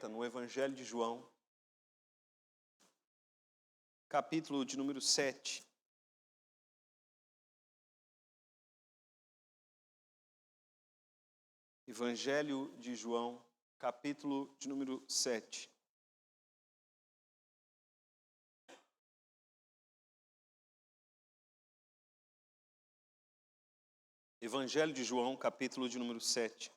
aberta no Evangelho de João, capítulo de número 7. Evangelho de João, capítulo de número 7. Evangelho de João, capítulo de número 7.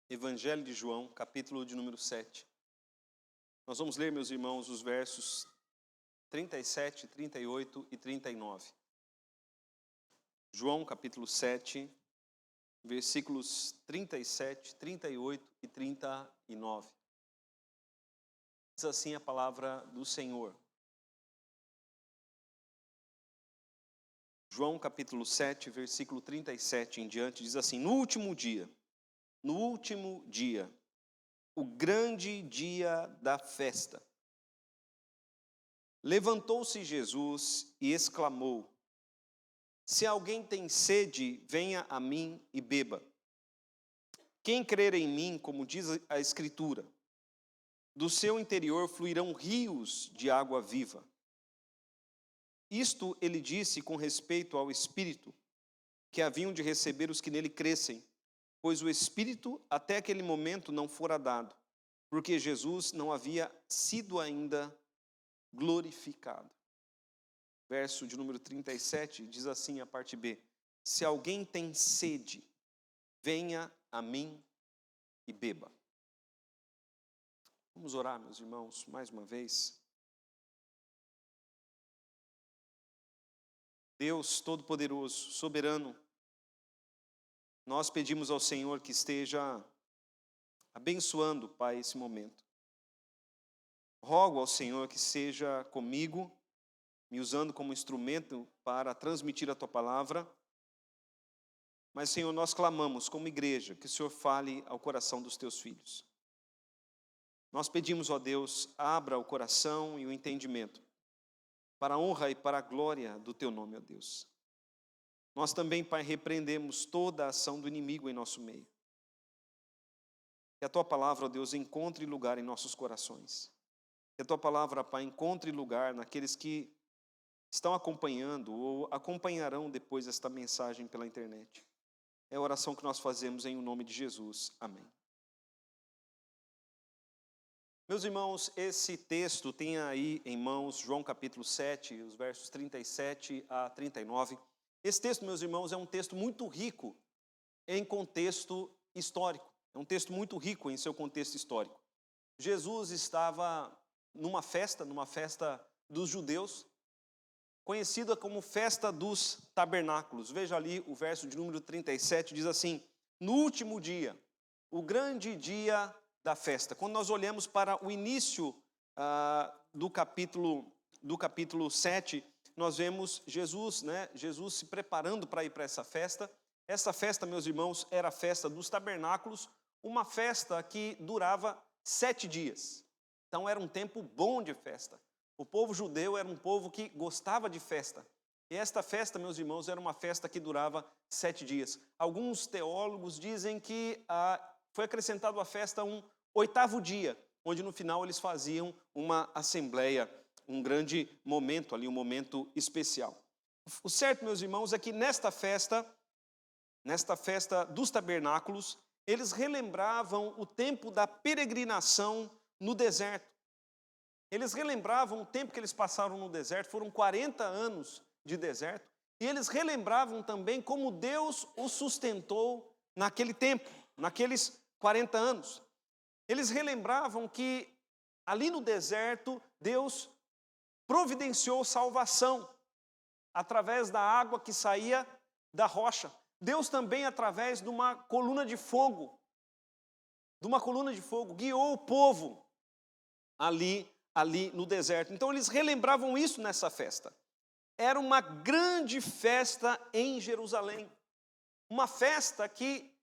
Evangelho de João, capítulo de número 7. Nós vamos ler, meus irmãos, os versos 37, 38 e 39. João, capítulo 7, versículos 37, 38 e 39. Diz assim a palavra do Senhor. João, capítulo 7, versículo 37 em diante, diz assim: no último dia, o grande dia da festa, levantou-se Jesus e exclamou: se alguém tem sede, venha a mim e beba. Quem crer em mim, como diz a Escritura, do seu interior fluirão rios de água viva. Isto ele disse com respeito ao Espírito, que haviam de receber os que nele crescem, pois o Espírito até aquele momento não fora dado, porque Jesus não havia sido ainda glorificado. Verso de número 37 diz assim a parte B: se alguém tem sede, venha a mim e beba. Vamos orar, meus irmãos, mais uma vez. Deus Todo-Poderoso, Soberano, nós pedimos ao Senhor que esteja abençoando, Pai, esse momento. Rogo ao Senhor que seja comigo, me usando como instrumento para transmitir a Tua palavra. Mas, Senhor, nós clamamos como igreja que o Senhor fale ao coração dos Teus filhos. Nós pedimos, ó Deus, abra o coração e o entendimento, para a honra e para a glória do Teu nome, ó Deus. Nós também, Pai, repreendemos toda a ação do inimigo em nosso meio. Que a Tua palavra, ó Deus, encontre lugar em nossos corações. Que a Tua palavra, Pai, encontre lugar naqueles que estão acompanhando ou acompanharão depois esta mensagem pela internet. É a oração que nós fazemos em nome de Jesus. Amém. Meus irmãos, esse texto tem aí em mãos João capítulo 7, os versos 37 a 39. Esse texto, meus irmãos, é um texto muito rico em contexto histórico. É um texto muito rico em seu contexto histórico. Jesus estava numa festa dos judeus, conhecida como festa dos tabernáculos. Veja ali o verso de número 37, diz assim: no último dia, o grande dia da festa. Quando nós olhamos para o início do capítulo 7, nós vemos Jesus se preparando para ir para essa festa. Essa festa, meus irmãos, era a festa dos tabernáculos, uma festa que durava 7 dias. Então era um tempo bom de festa. O povo judeu era um povo que gostava de festa. E esta festa, meus irmãos, era uma festa que durava 7 dias. Alguns teólogos dizem que foi acrescentado à festa um 8º dia, onde no final eles faziam uma assembleia, um grande momento ali, um momento especial. O certo, meus irmãos, é que nesta festa dos tabernáculos, eles relembravam o tempo da peregrinação no deserto. Eles relembravam o tempo que eles passaram no deserto, foram 40 anos de deserto, e eles relembravam também como Deus os sustentou naquele tempo, naqueles 40 anos. Eles relembravam que ali no deserto, Deus providenciou salvação através da água que saía da rocha. Deus também, através de uma coluna de fogo, guiou o povo ali no deserto. Então eles relembravam isso nessa festa. Era uma grande festa em Jerusalém. Uma festa que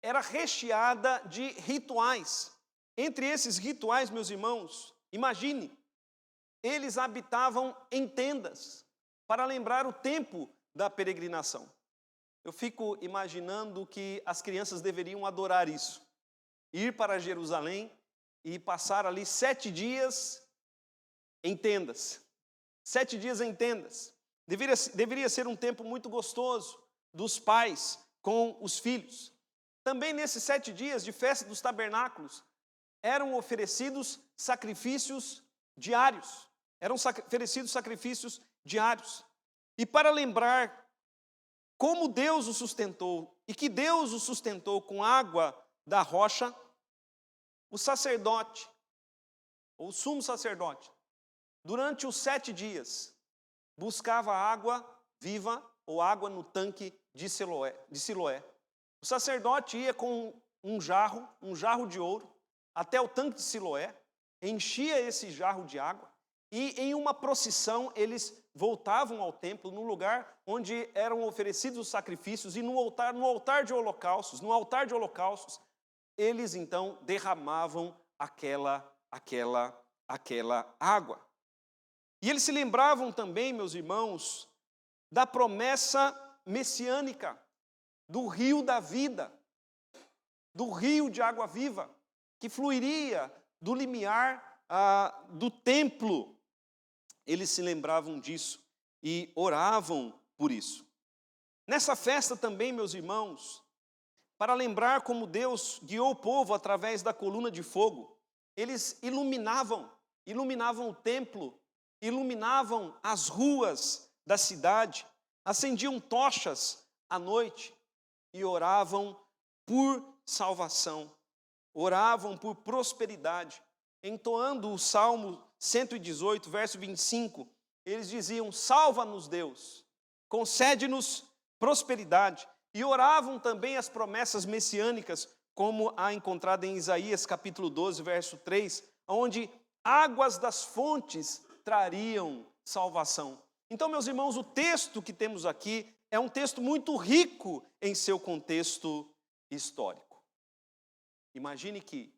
era recheada de rituais. Entre esses rituais, meus irmãos, imagine, eles habitavam em tendas para lembrar o tempo da peregrinação. Eu fico imaginando que as crianças deveriam adorar isso. Ir para Jerusalém e passar ali 7 dias em tendas. 7 dias em tendas. Deveria ser um tempo muito gostoso dos pais com os filhos. Também nesses 7 dias de festa dos tabernáculos, eram oferecidos sacrifícios diários. Oferecidos sacrifícios diários. E para lembrar como Deus o sustentou, e que Deus o sustentou com água da rocha, o sacerdote, ou o sumo sacerdote, durante os 7 dias, buscava água viva ou água no tanque de Siloé. O sacerdote ia com um jarro de ouro, até o tanque de Siloé, enchia esse jarro de água, e em uma procissão eles voltavam ao templo, no lugar onde eram oferecidos os sacrifícios, e no altar de holocaustos, eles então derramavam aquela água. E eles se lembravam também, meus irmãos, da promessa messiânica, do rio da vida, do rio de água viva, que fluiria do limiar do templo. Eles se lembravam disso e oravam por isso. Nessa festa também, meus irmãos, para lembrar como Deus guiou o povo através da coluna de fogo, eles iluminavam o templo, iluminavam as ruas da cidade, acendiam tochas à noite e oravam por salvação, oravam por prosperidade. Entoando o Salmo 118, verso 25, eles diziam: salva-nos, Deus, concede-nos prosperidade. E oravam também as promessas messiânicas, como a encontrada em Isaías capítulo 12, verso 3, onde águas das fontes trariam salvação. Então, meus irmãos, o texto que temos aqui é um texto muito rico em seu contexto histórico. Imagine que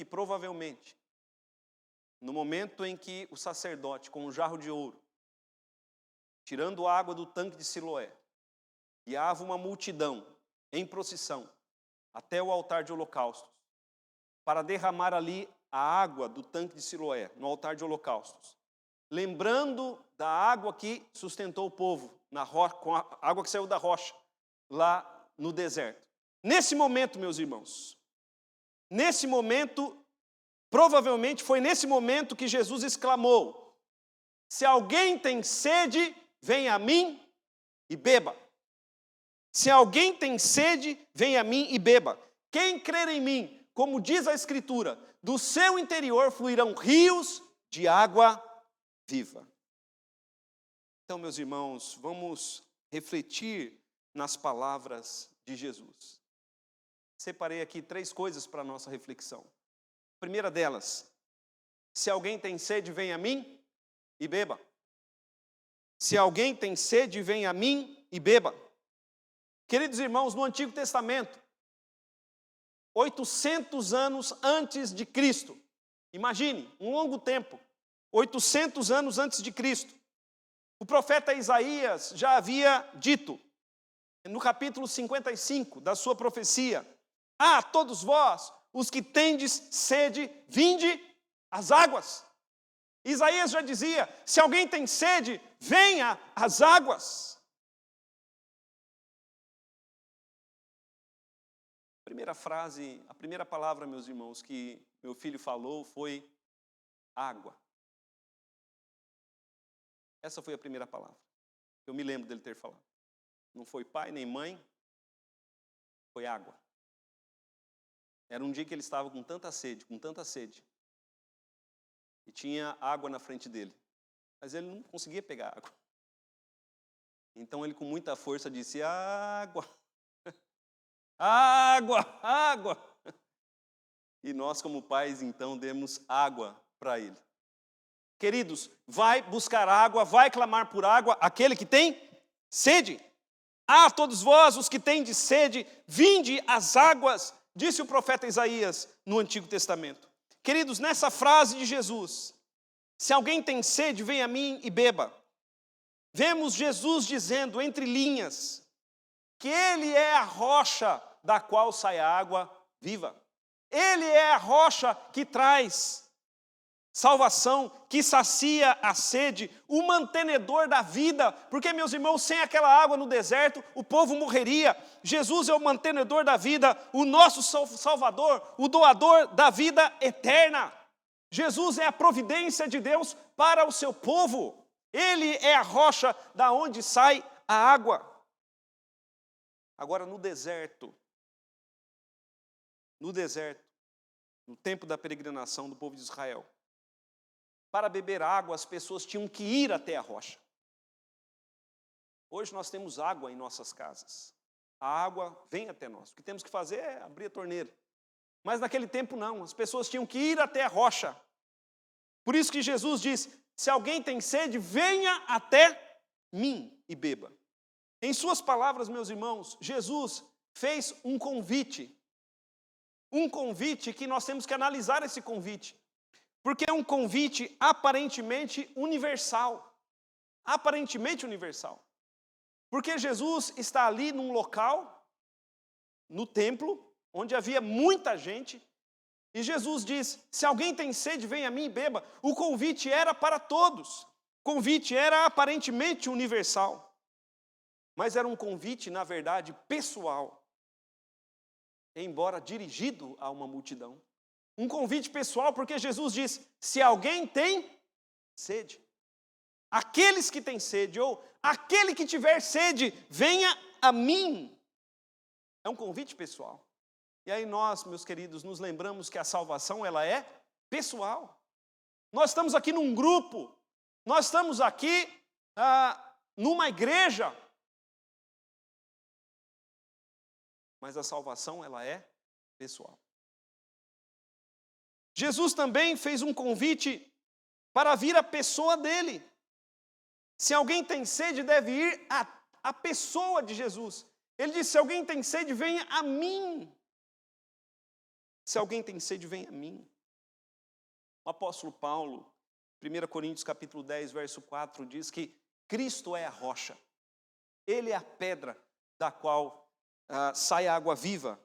provavelmente, no momento em que o sacerdote, com um jarro de ouro, tirando a água do tanque de Siloé, guiava uma multidão em procissão até o altar de holocaustos, para derramar ali a água do tanque de Siloé, no altar de holocaustos, lembrando da água que sustentou o povo, com a água que saiu da rocha, lá no deserto. Nesse momento, meus irmãos, provavelmente foi nesse momento que Jesus exclamou: se alguém tem sede, venha a mim e beba. Se alguém tem sede, venha a mim e beba. Quem crer em mim, como diz a Escritura, do seu interior fluirão rios de água viva. Então, meus irmãos, vamos refletir nas palavras de Jesus. Separei aqui 3 coisas para a nossa reflexão. A primeira delas: se alguém tem sede, venha a mim e beba. Se alguém tem sede, venha a mim e beba. Queridos irmãos, no Antigo Testamento, 800 anos antes de Cristo, imagine, um longo tempo, 800 anos antes de Cristo, o profeta Isaías já havia dito, no capítulo 55 da sua profecia: ah, todos vós, os que tendes sede, vinde às águas. Isaías já dizia: se alguém tem sede, venha às águas. A primeira palavra, meus irmãos, que meu filho falou foi água. Essa foi a primeira palavra. Eu me lembro dele ter falado. Não foi pai nem mãe, foi água. Era um dia que ele estava com tanta sede. E tinha água na frente dele. Mas ele não conseguia pegar água. Então ele com muita força disse: água. Água, água. E nós, como pais, então, demos água para ele. Queridos, vai buscar água, vai clamar por água aquele que tem sede. Ah, todos vós, os que tendes sede, vinde às águas, disse o profeta Isaías no Antigo Testamento. Queridos, nessa frase de Jesus: se alguém tem sede, venha a mim e beba. vemos Jesus dizendo, entre linhas, que Ele é a rocha da qual sai a água viva. Ele é a rocha que traz salvação, que sacia a sede, o mantenedor da vida, porque, meus irmãos, sem aquela água no deserto, o povo morreria. Jesus é o mantenedor da vida, o nosso Salvador, o doador da vida eterna. Jesus é a providência de Deus para o seu povo. Ele é a rocha da onde sai a água. Agora, no deserto, no tempo da peregrinação do povo de Israel, para beber água, as pessoas tinham que ir até a rocha. Hoje nós temos água em nossas casas. A água vem até nós. O que temos que fazer é abrir a torneira. Mas naquele tempo não, as pessoas tinham que ir até a rocha. Por isso que Jesus diz, se alguém tem sede, venha até mim e beba. Em suas palavras, meus irmãos, Jesus fez um convite. Um convite que nós temos que analisar esse convite. Porque é um convite aparentemente universal. Aparentemente universal. Porque Jesus está ali num local, no templo, onde havia muita gente, e Jesus diz, se alguém tem sede, venha a mim e beba. O convite era para todos. O convite era aparentemente universal. Mas era um convite, na verdade, pessoal. Embora dirigido a uma multidão. Um convite pessoal, porque Jesus diz, se alguém tem sede, aqueles que têm sede, ou aquele que tiver sede, venha a mim. É um convite pessoal. E aí nós, meus queridos, nos lembramos que a salvação, ela é pessoal. Nós estamos aqui num grupo, nós estamos aqui numa igreja, mas a salvação, ela é pessoal. Jesus também fez um convite para vir a pessoa dele. Se alguém tem sede, deve ir à pessoa de Jesus. Ele disse, se alguém tem sede, venha a mim. Se alguém tem sede, venha a mim. O apóstolo Paulo, 1 Coríntios capítulo 10, verso 4, diz que Cristo é a rocha. Ele é a pedra da qual sai a água viva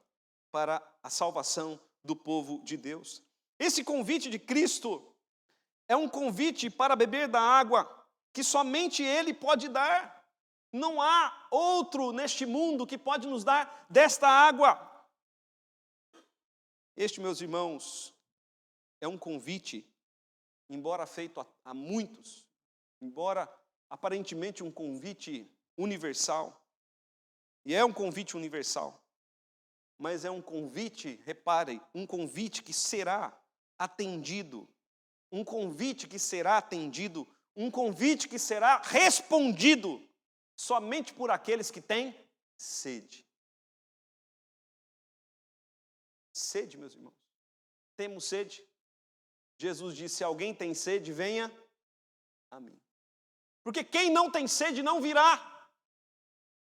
para a salvação do povo de Deus. Esse convite de Cristo é um convite para beber da água que somente Ele pode dar. Não há outro neste mundo que pode nos dar desta água. Este, meus irmãos, é um convite, embora feito a muitos, embora aparentemente um convite universal, e é um convite universal, mas é um convite, reparem, um convite que será atendido, um convite que será atendido, um convite que será respondido somente por aqueles que têm sede. Sede, meus irmãos. Temos sede? Jesus disse, se alguém tem sede, venha a mim. Porque quem não tem sede não virá.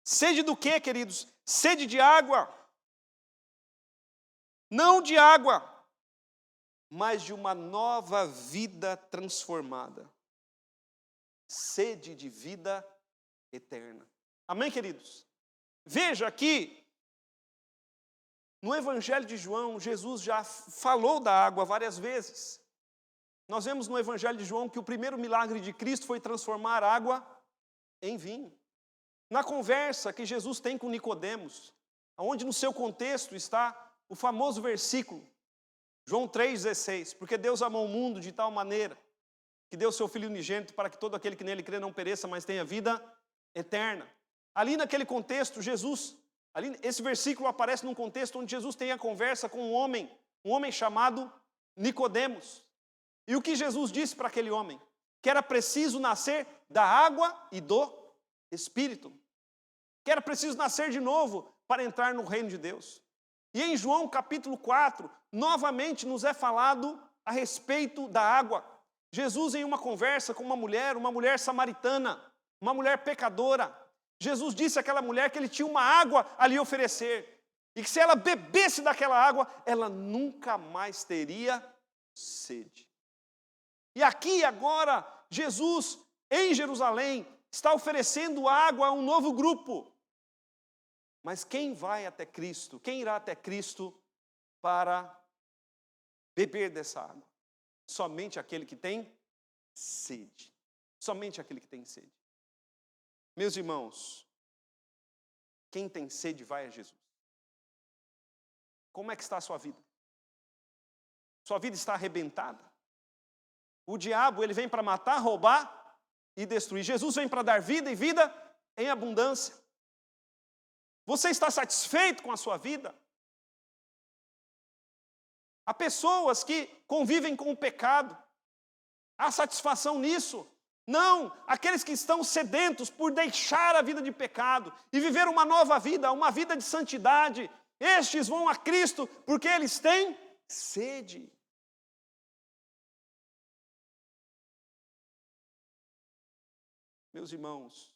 Sede do quê, queridos? Sede de água. Não de água, mas de uma nova vida transformada. Sede de vida eterna. Amém, queridos? Veja aqui, no Evangelho de João, Jesus já falou da água várias vezes. Nós vemos no Evangelho de João que o primeiro milagre de Cristo foi transformar água em vinho. Na conversa que Jesus tem com Nicodemos, onde no seu contexto está o famoso versículo, João 3,16, porque Deus amou o mundo de tal maneira que deu o seu Filho unigênito para que todo aquele que nele crê não pereça, mas tenha vida eterna. Ali naquele contexto, esse versículo aparece num contexto onde Jesus tem a conversa com um homem chamado Nicodemos. E o que Jesus disse para aquele homem? Que era preciso nascer da água e do Espírito. Que era preciso nascer de novo para entrar no reino de Deus. E em João capítulo 4, novamente nos é falado a respeito da água. Jesus em uma conversa com uma mulher samaritana, uma mulher pecadora, Jesus disse àquela mulher que ele tinha uma água a lhe oferecer. E que se ela bebesse daquela água, ela nunca mais teria sede. E aqui agora, Jesus, em Jerusalém, está oferecendo água a um novo grupo. Mas quem vai até Cristo? Quem irá até Cristo para beber dessa água? Somente aquele que tem sede. Somente aquele que tem sede. Meus irmãos, quem tem sede vai a Jesus. Como é que está a sua vida? Sua vida está arrebentada? O diabo, ele vem para matar, roubar e destruir. Jesus vem para dar vida e vida em abundância. Você está satisfeito com a sua vida? Há pessoas que convivem com o pecado. Há satisfação nisso? Não, aqueles que estão sedentos por deixar a vida de pecado e viver uma nova vida, uma vida de santidade, estes vão a Cristo porque eles têm sede. Meus irmãos,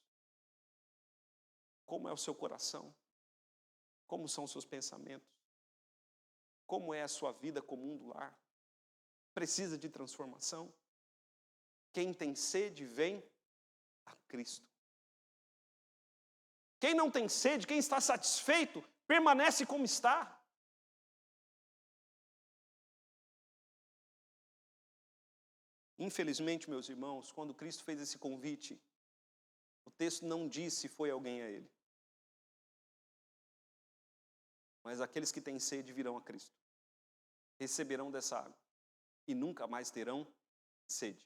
como é o seu coração? Como são os seus pensamentos? Como é a sua vida comum do lar? Precisa de transformação? Quem tem sede, vem a Cristo. Quem não tem sede, quem está satisfeito, permanece como está. Infelizmente, meus irmãos, quando Cristo fez esse convite, o texto não diz se foi alguém a ele. Mas aqueles que têm sede virão a Cristo. Receberão dessa água. E nunca mais terão sede.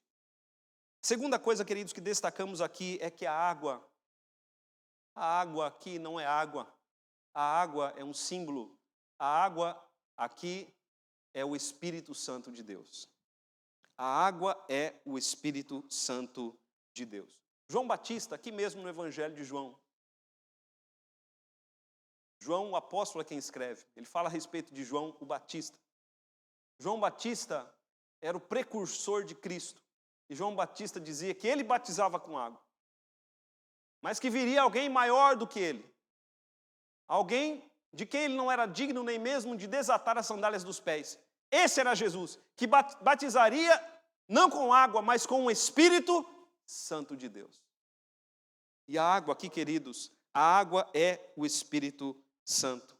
Segunda coisa, queridos, que destacamos aqui é que a água aqui não é água. A água é um símbolo. A água aqui é o Espírito Santo de Deus. A água é o Espírito Santo de Deus. João Batista, aqui mesmo no Evangelho de João. João, o apóstolo, é quem escreve. Ele fala a respeito de João, o Batista. João Batista era o precursor de Cristo. E João Batista dizia que ele batizava com água. Mas que viria alguém maior do que ele. Alguém de quem ele não era digno nem mesmo de desatar as sandálias dos pés. Esse era Jesus, que batizaria não com água, mas com o Espírito Santo de Deus. E a água aqui, queridos, a água é o Espírito Santo.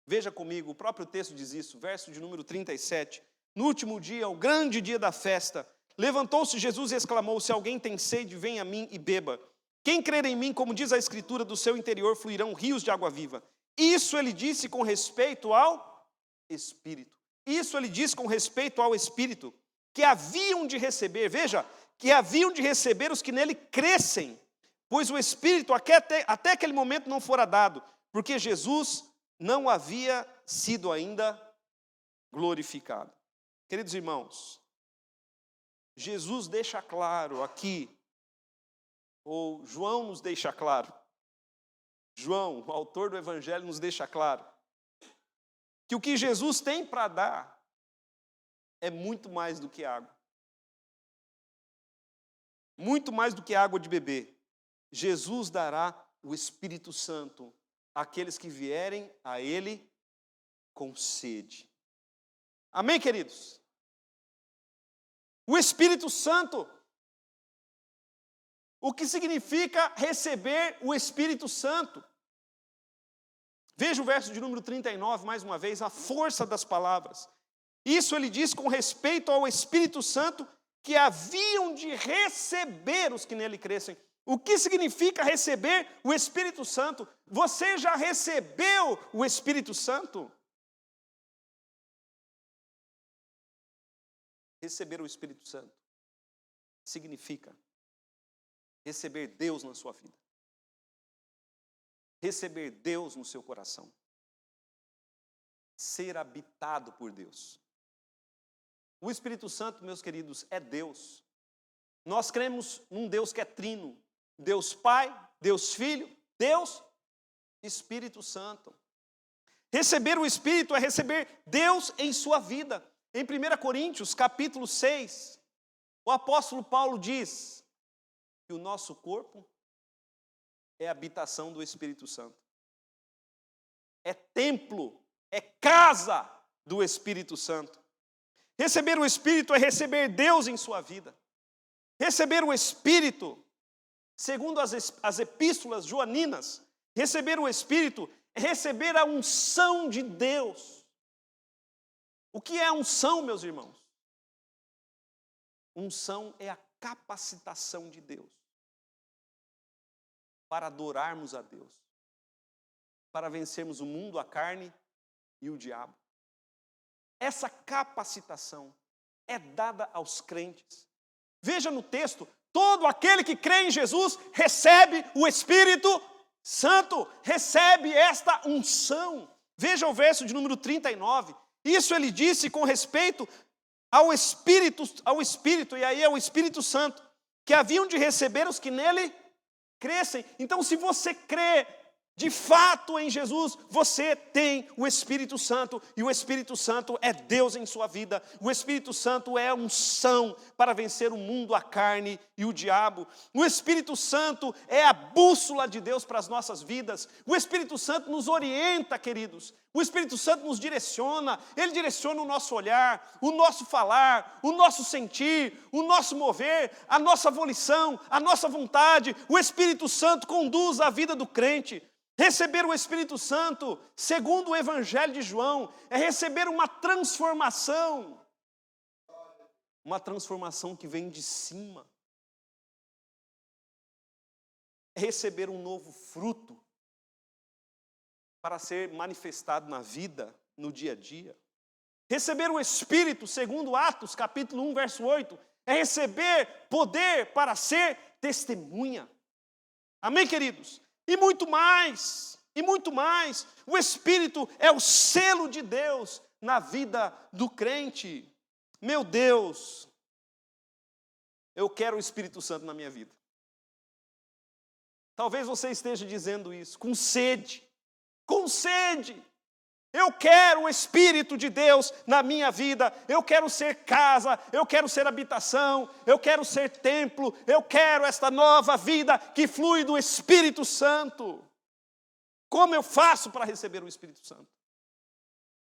Veja comigo, o próprio texto diz isso, verso de número 37. No último dia, o grande dia da festa, levantou-se Jesus e exclamou: se alguém tem sede, venha a mim e beba. Quem crer em mim, como diz a Escritura, do seu interior fluirão rios de água viva. Isso ele disse com respeito ao Espírito. Isso ele disse com respeito ao Espírito, que haviam de receber, veja, que haviam de receber os que nele crescem, pois o Espírito até aquele momento não fora dado, porque Jesus não havia sido ainda glorificado. Queridos irmãos, Jesus deixa claro aqui, ou João nos deixa claro, João, o autor do Evangelho, nos deixa claro, que o que Jesus tem para dar é muito mais do que água. Muito mais do que água de beber. Jesus dará o Espírito Santo àqueles que vierem a Ele com sede. Amém, queridos? O Espírito Santo. O que significa receber o Espírito Santo? Veja o verso de número 39, mais uma vez, a força das palavras. Isso ele diz com respeito ao Espírito Santo, que haviam de receber os que nele crescem. O que significa receber o Espírito Santo? Você já recebeu o Espírito Santo? Receber o Espírito Santo significa receber Deus na sua vida. Receber Deus no seu coração. Ser habitado por Deus. O Espírito Santo, meus queridos, é Deus. Nós cremos num Deus que é trino. Deus Pai, Deus Filho, Deus Espírito Santo. Receber o Espírito é receber Deus em sua vida. Em 1 Coríntios, capítulo 6, o apóstolo Paulo diz que o nosso corpo é a habitação do Espírito Santo. É templo, é casa do Espírito Santo. Receber o Espírito é receber Deus em sua vida. Receber o Espírito segundo as epístolas joaninas, receber o Espírito é receber a unção de Deus. O que é unção, meus irmãos? Unção é a capacitação de Deus para adorarmos a Deus, para vencermos o mundo, a carne e o diabo. Essa capacitação é dada aos crentes. Veja no texto, todo aquele que crê em Jesus recebe o Espírito Santo, recebe esta unção. Veja o verso de número 39. Isso ele disse com respeito ao Espírito, e aí é o Espírito Santo, que haviam de receber os que nele crescem. Então, se você crê de fato em Jesus, você tem o Espírito Santo, e o Espírito Santo é Deus em sua vida. O Espírito Santo é unção para vencer o mundo, a carne e o diabo. O Espírito Santo é a bússola de Deus para as nossas vidas. O Espírito Santo nos orienta, queridos. O Espírito Santo nos direciona, ele direciona o nosso olhar, o nosso falar, o nosso sentir, o nosso mover, a nossa volição, a nossa vontade. O Espírito Santo conduz a vida do crente. Receber o Espírito Santo, segundo o Evangelho de João, é receber uma transformação que vem de cima. É receber um novo fruto para ser manifestado na vida, no dia a dia. Receber o Espírito, segundo Atos, capítulo 1, verso 8, é receber poder para ser testemunha. Amém, queridos? E muito mais, e muito mais. O Espírito é o selo de Deus na vida do crente. Meu Deus, eu quero o Espírito Santo na minha vida. Talvez você esteja dizendo isso, com sede. Com sede. Eu quero o Espírito de Deus na minha vida. Eu quero ser casa, eu quero ser habitação, eu quero ser templo, eu quero esta nova vida que flui do Espírito Santo. Como eu faço para receber o Espírito Santo?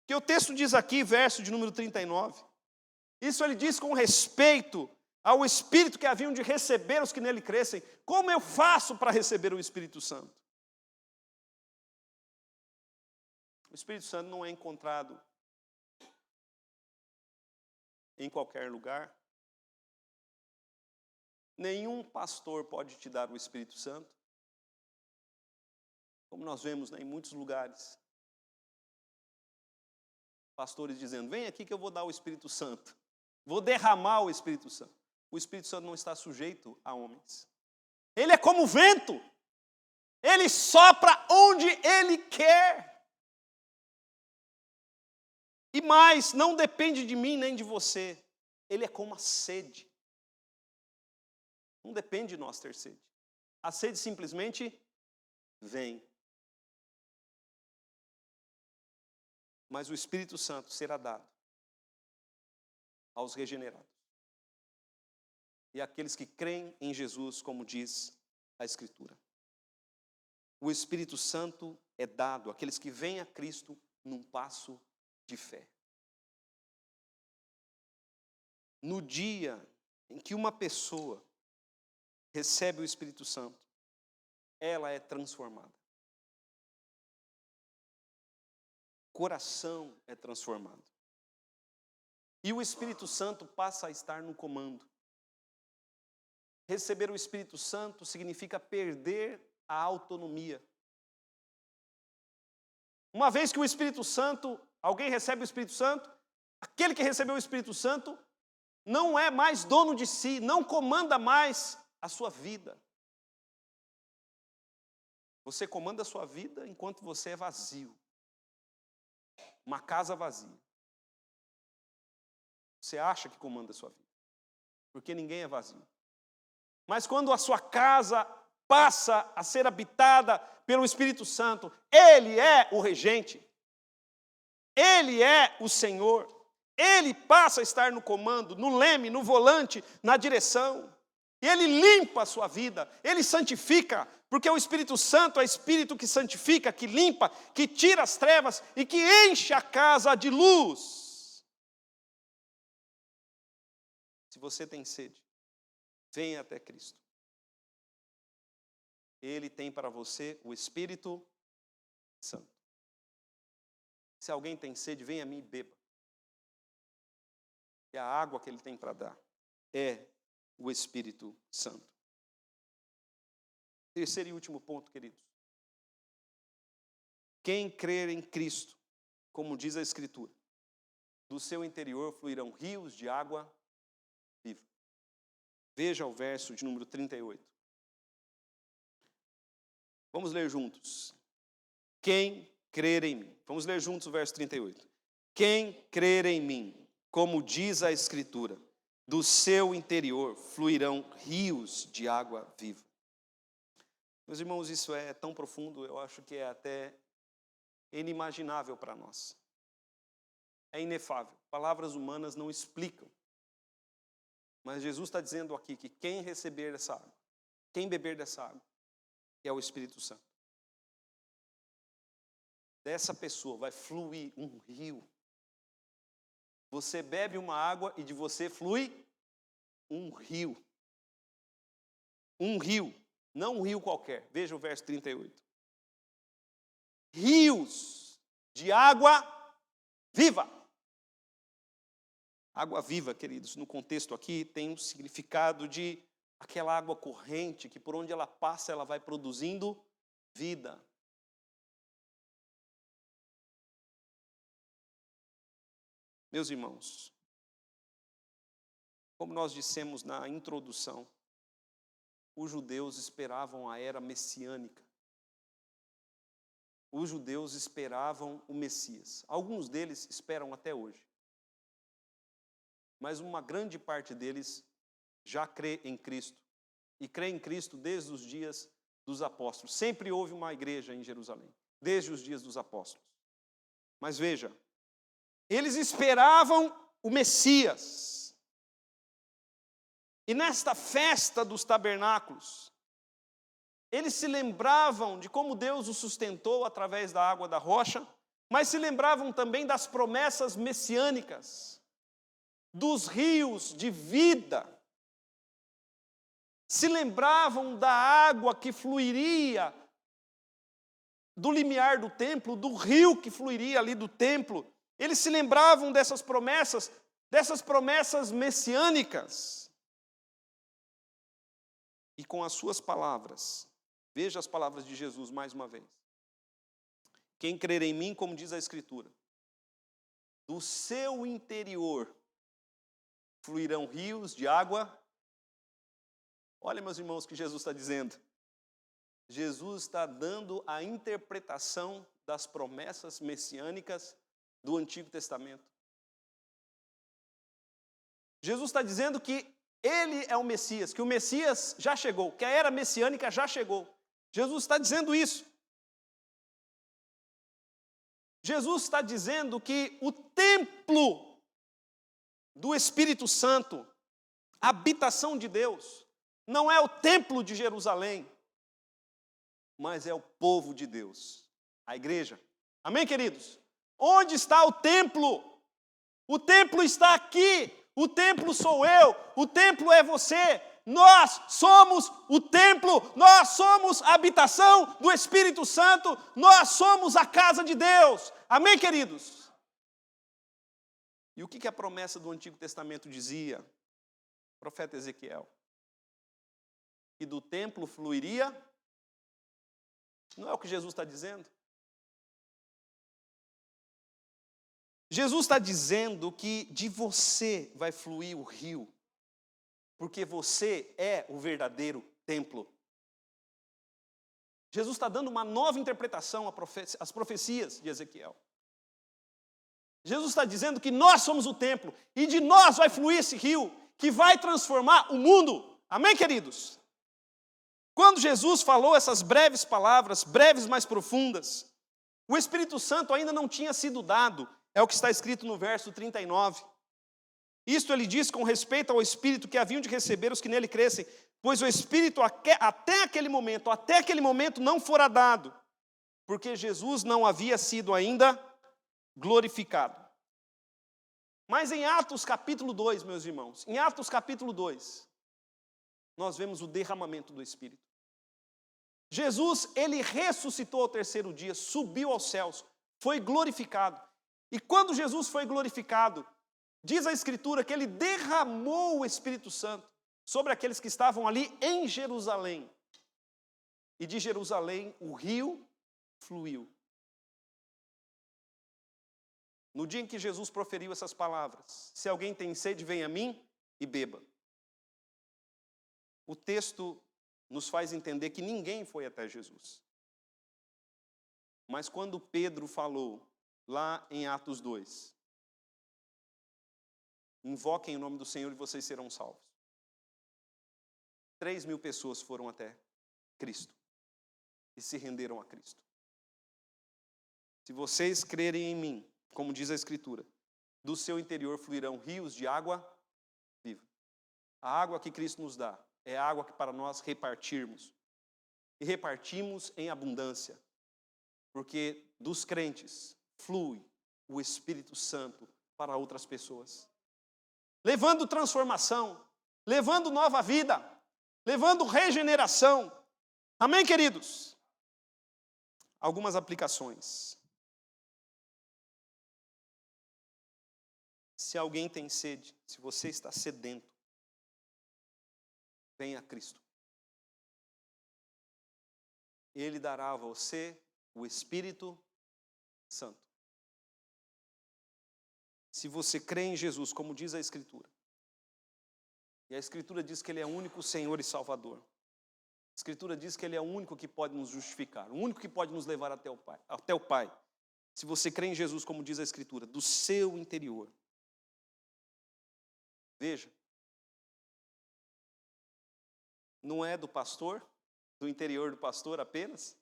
Que o texto diz aqui, verso de número 39. Isso ele diz com respeito ao Espírito que haviam de receber os que nele crescem. Como eu faço para receber o Espírito Santo? O Espírito Santo não é encontrado em qualquer lugar. Nenhum pastor pode te dar o Espírito Santo. Como nós vemos, em muitos lugares. Pastores dizendo, vem aqui que eu vou dar o Espírito Santo. Vou derramar o Espírito Santo. O Espírito Santo não está sujeito a homens. Ele é como o vento. Ele sopra onde ele quer. E mais, não depende de mim nem de você. Ele é como a sede. Não depende de nós ter sede. A sede simplesmente vem. Mas o Espírito Santo será dado aos regenerados. E àqueles que creem em Jesus, como diz a Escritura. O Espírito Santo é dado àqueles que vêm a Cristo num passo de fé. No dia em que uma pessoa recebe o Espírito Santo, ela é transformada. O coração é transformado. E o Espírito Santo passa a estar no comando. Receber o Espírito Santo significa perder a autonomia. Uma vez que o Espírito Santo, alguém recebe o Espírito Santo, aquele que recebeu o Espírito Santo não é mais dono de si, não comanda mais a sua vida. Você comanda a sua vida enquanto você é vazio. Uma casa vazia. Você acha que comanda a sua vida, porque ninguém é vazio. Mas quando a sua casa passa a ser habitada pelo Espírito Santo, Ele é o regente, Ele é o Senhor, Ele passa a estar no comando, no leme, no volante, na direção, e Ele limpa a sua vida, Ele santifica, porque o Espírito Santo é Espírito que santifica, que limpa, que tira as trevas e que enche a casa de luz. Se você tem sede, venha até Cristo. Ele tem para você o Espírito Santo. Se alguém tem sede, venha a mim e beba. E a água que ele tem para dar é o Espírito Santo. Terceiro e último ponto, queridos. Quem crer em Cristo, como diz a Escritura, do seu interior fluirão rios de água viva. Veja o verso de número 38. Vamos ler juntos. Quem crer em mim. Vamos ler juntos o verso 38. Quem crer em mim, como diz a Escritura, do seu interior fluirão rios de água viva. Meus irmãos, isso é tão profundo, eu acho que é até inimaginável para nós. É inefável. Palavras humanas não explicam. Mas Jesus está dizendo aqui que quem receber dessa água, quem beber dessa água, é o Espírito Santo. Dessa pessoa vai fluir um rio. Você bebe uma água e de você flui um rio. Um rio, não um rio qualquer. Veja o verso 38. Rios de água viva. Água viva, queridos, no contexto aqui, tem um significado de aquela água corrente que por onde ela passa, ela vai produzindo vida. Meus irmãos, como nós dissemos na introdução, os judeus esperavam a era messiânica. Os judeus esperavam o Messias. Alguns deles esperam até hoje. Mas uma grande parte deles já crê em Cristo. E crê em Cristo desde os dias dos apóstolos. Sempre houve uma igreja em Jerusalém, desde os dias dos apóstolos. Mas veja, eles esperavam o Messias. E nesta festa dos tabernáculos, eles se lembravam de como Deus os sustentou através da água da rocha, mas se lembravam também das promessas messiânicas, dos rios de vida. Se lembravam da água que fluiria do limiar do templo, do rio que fluiria ali do templo. Eles se lembravam dessas promessas messiânicas. E com as suas palavras, veja as palavras de Jesus mais uma vez. Quem crer em mim, como diz a Escritura, do seu interior fluirão rios de água. Olha, meus irmãos, o que Jesus está dizendo. Jesus está dando a interpretação das promessas messiânicas do Antigo Testamento. Jesus está dizendo que Ele é o Messias, que o Messias já chegou, que a era messiânica já chegou. Jesus está dizendo isso. Jesus está dizendo que o templo do Espírito Santo, a habitação de Deus, não é o templo de Jerusalém, mas é o povo de Deus, a igreja. Amém, queridos? Onde está o templo? O templo está aqui. O templo sou eu. O templo é você. Nós somos o templo. Nós somos a habitação do Espírito Santo. Nós somos a casa de Deus. Amém, queridos? E o que a promessa do Antigo Testamento dizia? O profeta Ezequiel. Que do templo fluiria. Não é o que Jesus está dizendo? Jesus está dizendo que de você vai fluir o rio, porque você é o verdadeiro templo. Jesus está dando uma nova interpretação às profecias de Ezequiel. Jesus está dizendo que nós somos o templo, e de nós vai fluir esse rio, que vai transformar o mundo. Amém, queridos? Quando Jesus falou essas breves palavras, breves mais profundas, o Espírito Santo ainda não tinha sido dado. É o que está escrito no verso 39. Isto ele diz com respeito ao Espírito que haviam de receber os que nele crescem, pois o Espírito até aquele momento não fora dado, porque Jesus não havia sido ainda glorificado. Mas em Atos capítulo 2, meus irmãos, em Atos capítulo 2, nós vemos o derramamento do Espírito. Jesus, ele ressuscitou ao terceiro dia, subiu aos céus, foi glorificado. E quando Jesus foi glorificado, diz a Escritura que ele derramou o Espírito Santo sobre aqueles que estavam ali em Jerusalém. E de Jerusalém o rio fluiu. No dia em que Jesus proferiu essas palavras, se alguém tem sede, venha a mim e beba. O texto nos faz entender que ninguém foi até Jesus. Mas quando Pedro falou, lá em Atos 2, invoquem o nome do Senhor e vocês serão salvos. 3.000 pessoas foram até Cristo e se renderam a Cristo. Se vocês crerem em mim, como diz a Escritura, do seu interior fluirão rios de água viva. A água que Cristo nos dá é água que para nós repartirmos. E repartimos em abundância. Porque dos crentes flui o Espírito Santo para outras pessoas. Levando transformação, levando nova vida, levando regeneração. Amém, queridos? Algumas aplicações. Se alguém tem sede, se você está sedento, venha a Cristo. Ele dará a você o Espírito Santo. Se você crê em Jesus, como diz a Escritura, e a Escritura diz que Ele é o único Senhor e Salvador. A Escritura diz que Ele é o único que pode nos justificar, o único que pode nos levar até o Pai. Se você crê em Jesus, como diz a Escritura, do seu interior. Veja, não é do pastor, do interior do pastor apenas,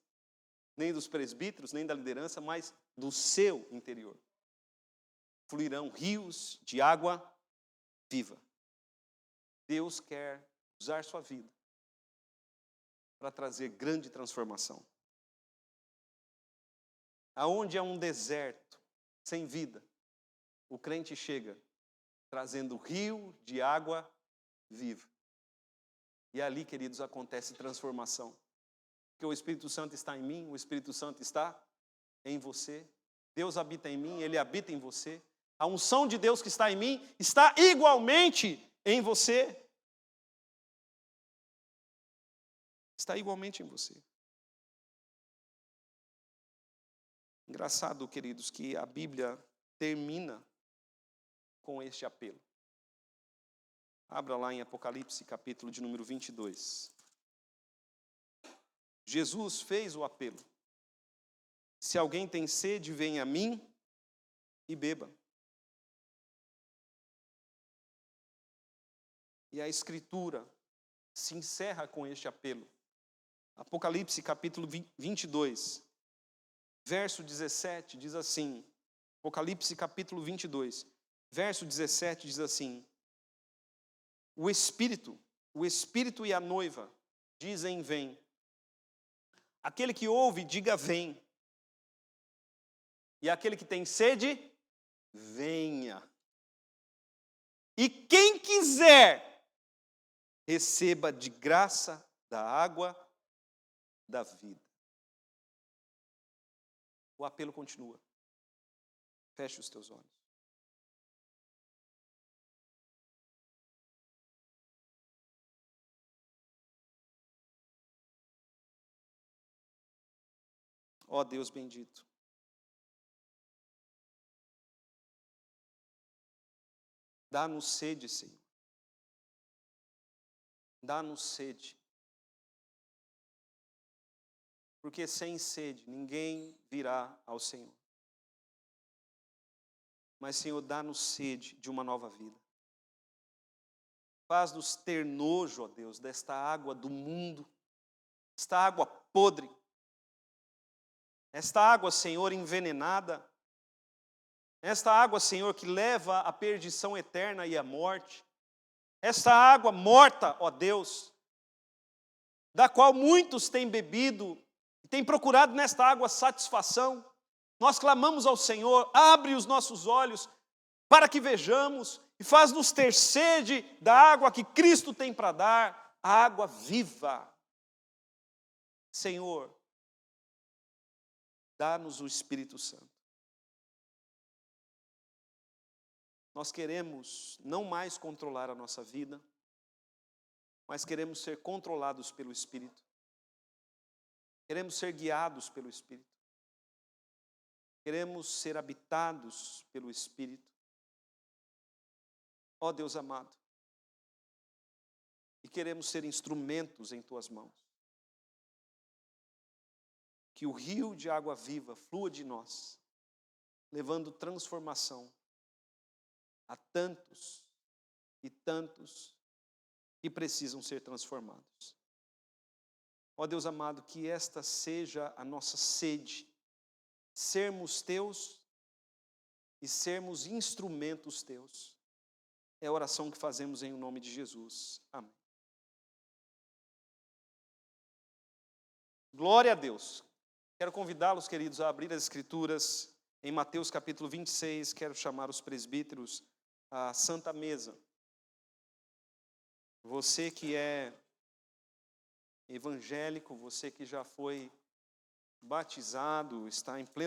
nem dos presbíteros, nem da liderança, mas do seu interior. Fluirão rios de água viva. Deus quer usar sua vida para trazer grande transformação. Aonde há um deserto sem vida, o crente chega trazendo rio de água viva. E ali, queridos, acontece transformação. Porque o Espírito Santo está em mim, o Espírito Santo está em você. Deus habita em mim, Ele habita em você. A unção de Deus que está em mim está igualmente em você. Está igualmente em você. Engraçado, queridos, que a Bíblia termina com este apelo. Abra lá em Apocalipse, capítulo de número 22. Jesus fez o apelo. Se alguém tem sede, venha a mim e beba. E a Escritura se encerra com este apelo. Apocalipse, capítulo 22, verso 17, diz assim. Apocalipse, capítulo 22, verso 17, diz assim. O Espírito e a noiva dizem vem. Aquele que ouve, diga vem. E aquele que tem sede, venha. E quem quiser, receba de graça da água da vida. O apelo continua. Feche os teus olhos. Ó Deus bendito. Dá-nos sede, Senhor. Dá-nos sede. Porque sem sede ninguém virá ao Senhor. Mas, Senhor, dá-nos sede de uma nova vida. Faz-nos ter nojo, ó Deus, desta água do mundo, esta água podre, esta água, Senhor, envenenada, esta água, Senhor, que leva à perdição eterna e à morte, esta água morta, ó Deus, da qual muitos têm bebido e têm procurado nesta água satisfação. Nós clamamos ao Senhor, abre os nossos olhos para que vejamos e faz-nos ter sede da água que Cristo tem para dar, a água viva. Senhor, dá-nos o Espírito Santo. Nós queremos não mais controlar a nossa vida, mas queremos ser controlados pelo Espírito. Queremos ser guiados pelo Espírito. Queremos ser habitados pelo Espírito. Ó Deus amado, e queremos ser instrumentos em Tuas mãos. Que o rio de água viva flua de nós, levando transformação a tantos e tantos que precisam ser transformados. Ó Deus amado, que esta seja a nossa sede, sermos Teus e sermos instrumentos Teus. É a oração que fazemos em nome de Jesus. Amém. Glória a Deus. Quero convidá-los, queridos, a abrir as Escrituras em Mateus capítulo 26. Quero chamar os presbíteros à Santa Mesa. Você que é evangélico, você que já foi batizado, está em pleno